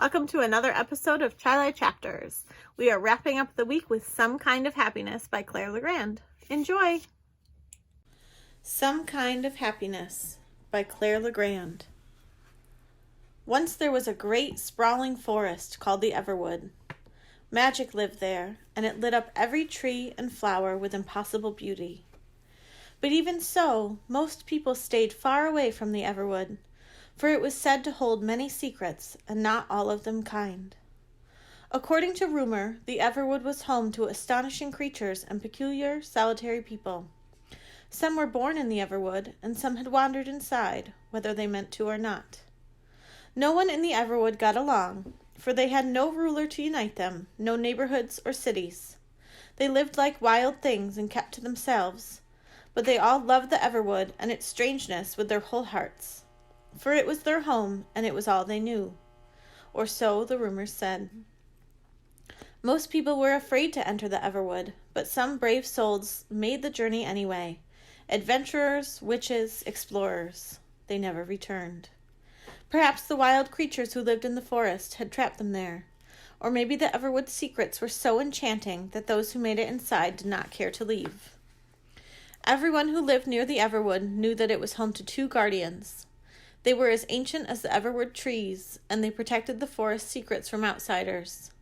Welcome to another episode of Twilight Chapters. We are wrapping up the week with Some Kind of Happiness by Claire Legrand. Enjoy! Some Kind of Happiness by Claire Legrand. Once there was a great sprawling forest called the Everwood. Magic lived there, and it lit up every tree and flower with impossible beauty. But even so, most people stayed far away from the Everwood, for it was said to hold many secrets, and not all of them kind. According to rumor, the Everwood was home to astonishing creatures and peculiar, solitary people. Some were born in the Everwood, and some had wandered inside, whether they meant to or not. No one in the Everwood got along, for they had no ruler to unite them, no neighborhoods or cities. They lived like wild things and kept to themselves, but they all loved the Everwood and its strangeness with their whole hearts. For it was their home, and it was all they knew. Or so the rumors said. Most people were afraid to enter the Everwood, but some brave souls made the journey anyway. Adventurers, witches, explorers. They never returned. Perhaps the wild creatures who lived in the forest had trapped them there. Or maybe the Everwood's secrets were so enchanting that those who made it inside did not care to leave. Everyone who lived near the Everwood knew that it was home to two guardians. They were as ancient as the Everwood trees, and they protected the forest's secrets from outsiders.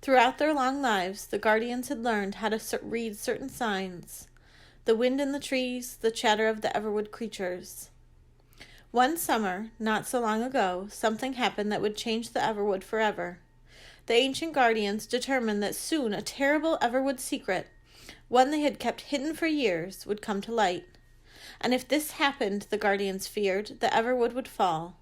Throughout their long lives, the guardians had learned how to read certain signs: the wind in the trees, the chatter of the Everwood creatures. One summer, not so long ago, something happened that would change the Everwood forever. The ancient guardians determined that soon a terrible Everwood secret, one they had kept hidden for years, would come to light. And if this happened, the guardians feared, the Everwood would fall.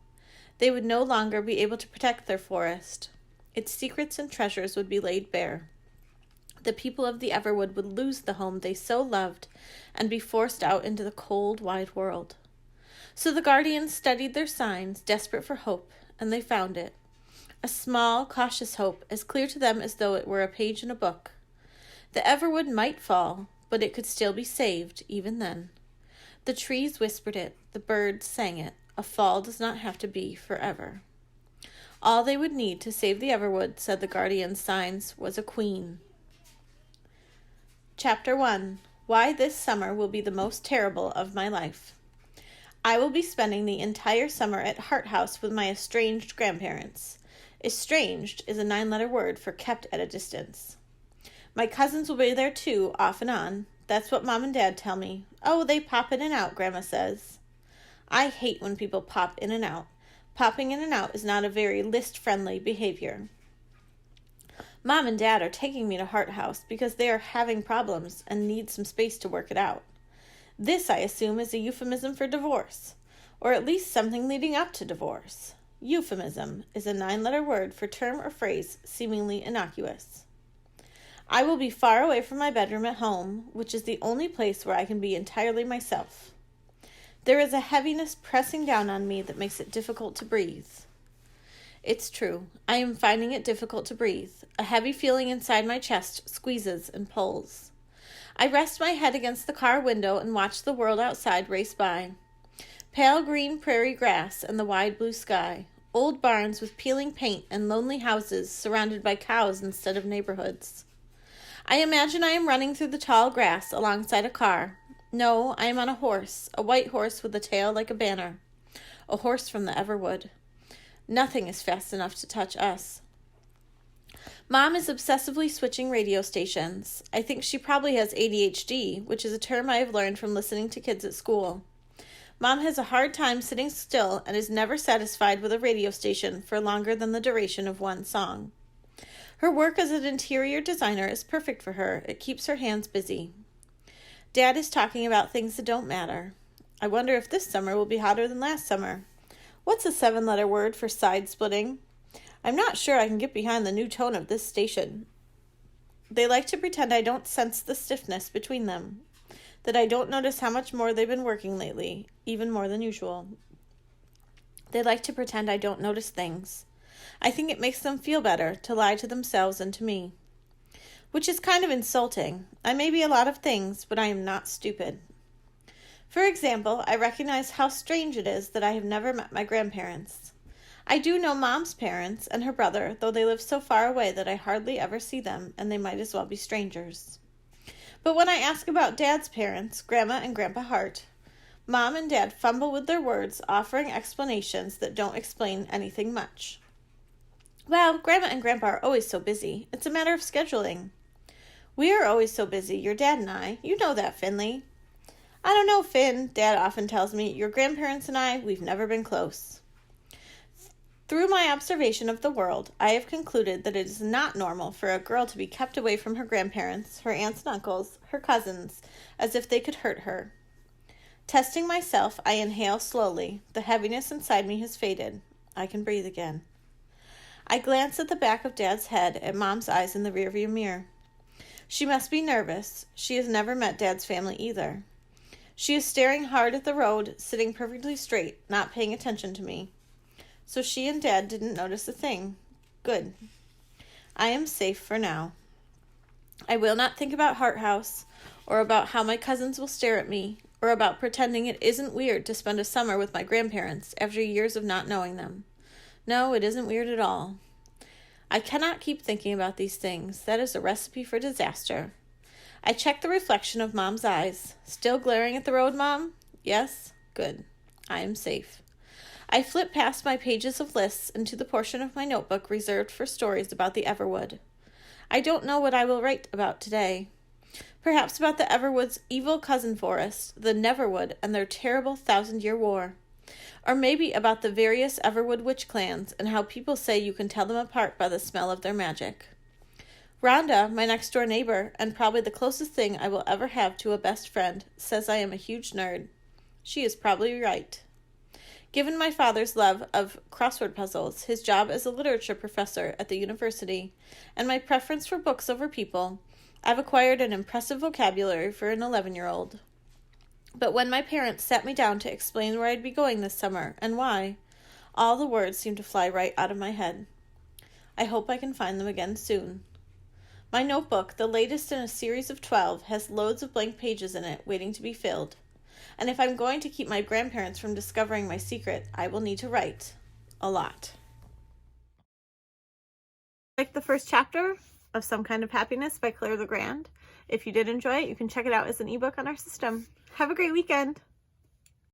They would no longer be able to protect their forest. Its secrets and treasures would be laid bare. The people of the Everwood would lose the home they so loved and be forced out into the cold, wide world. So the guardians studied their signs, desperate for hope, and they found it. A small, cautious hope, as clear to them as though it were a page in a book. The Everwood might fall, but it could still be saved, even then. The trees whispered it, the birds sang it. A fall does not have to be forever. All they would need to save the Everwood, said the guardian's signs, was a queen. Chapter 1. Why this summer will be the most terrible of my life. I will be spending the entire summer at Hart House with my estranged grandparents. Estranged is a 9-letter word for kept at a distance. My cousins will be there too, off and on. That's what Mom and Dad tell me. Oh, they pop in and out, Grandma says. I hate when people pop in and out. Popping in and out is not a very list-friendly behavior. Mom and Dad are taking me to Hart House because they are having problems and need some space to work it out. This, I assume, is a euphemism for divorce, or at least something leading up to divorce. Euphemism is a 9-letter word for term or phrase seemingly innocuous. I will be far away from my bedroom at home, which is the only place where I can be entirely myself. There is a heaviness pressing down on me that makes it difficult to breathe. It's true. I am finding it difficult to breathe. A heavy feeling inside my chest squeezes and pulls. I rest my head against the car window and watch the world outside race by. Pale green prairie grass and the wide blue sky. Old barns with peeling paint and lonely houses surrounded by cows instead of neighborhoods. I imagine I am running through the tall grass alongside a car. No, I am on a horse, a white horse with a tail like a banner. A horse from the Everwood. Nothing is fast enough to touch us. Mom is obsessively switching radio stations. I think she probably has ADHD, which is a term I have learned from listening to kids at school. Mom has a hard time sitting still and is never satisfied with a radio station for longer than the duration of one song. Her work as an interior designer is perfect for her. It keeps her hands busy. Dad is talking about things that don't matter. I wonder if this summer will be hotter than last summer. What's a 7-letter word for side-splitting? I'm not sure I can get behind the new tone of this station. They like to pretend I don't sense the stiffness between them, that I don't notice how much more they've been working lately, even more than usual. They like to pretend I don't notice things. I think it makes them feel better to lie to themselves and to me. Which is kind of insulting. I may be a lot of things, but I am not stupid. For example, I recognize how strange it is that I have never met my grandparents. I do know Mom's parents and her brother, though they live so far away that I hardly ever see them, and they might as well be strangers. But when I ask about Dad's parents, Grandma and Grandpa Hart, Mom and Dad fumble with their words, offering explanations that don't explain anything much. Well, Grandma and Grandpa are always so busy. It's a matter of scheduling. We are always so busy, your dad and I. You know that, Finley. I don't know, Finn, Dad often tells me. Your grandparents and I, we've never been close. Through my observation of the world, I have concluded that it is not normal for a girl to be kept away from her grandparents, her aunts and uncles, her cousins, as if they could hurt her. Testing myself, I inhale slowly. The heaviness inside me has faded. I can breathe again. I glance at the back of Dad's head, at Mom's eyes in the rearview mirror. She must be nervous. She has never met Dad's family either. She is staring hard at the road, sitting perfectly straight, not paying attention to me. So she and Dad didn't notice a thing. Good. I am safe for now. I will not think about Hart House, or about how my cousins will stare at me, or about pretending it isn't weird to spend a summer with my grandparents after years of not knowing them. No, it isn't weird at all. I cannot keep thinking about these things. That is a recipe for disaster. I check the reflection of Mom's eyes. Still glaring at the road, Mom? Yes? Good. I am safe. I flip past my pages of lists into the portion of my notebook reserved for stories about the Everwood. I don't know what I will write about today. Perhaps about the Everwood's evil cousin forest, the Neverwood, and their terrible 1,000-year war. Or maybe about the various Everwood witch clans and how people say you can tell them apart by the smell of their magic. Rhonda, my next-door neighbor, and probably the closest thing I will ever have to a best friend, says I am a huge nerd. She is probably right. Given my father's love of crossword puzzles, his job as a literature professor at the university, and my preference for books over people, I've acquired an impressive vocabulary for an 11-year-old. But when my parents sat me down to explain where I'd be going this summer and why, all the words seemed to fly right out of my head. I hope I can find them again soon. My notebook, the latest in a series of 12, has loads of blank pages in it waiting to be filled. And if I'm going to keep my grandparents from discovering my secret, I will need to write a lot. Like the first chapter of Some Kind of Happiness by Claire Legrand. If you did enjoy it, you can check it out as an ebook on our system. Have a great weekend.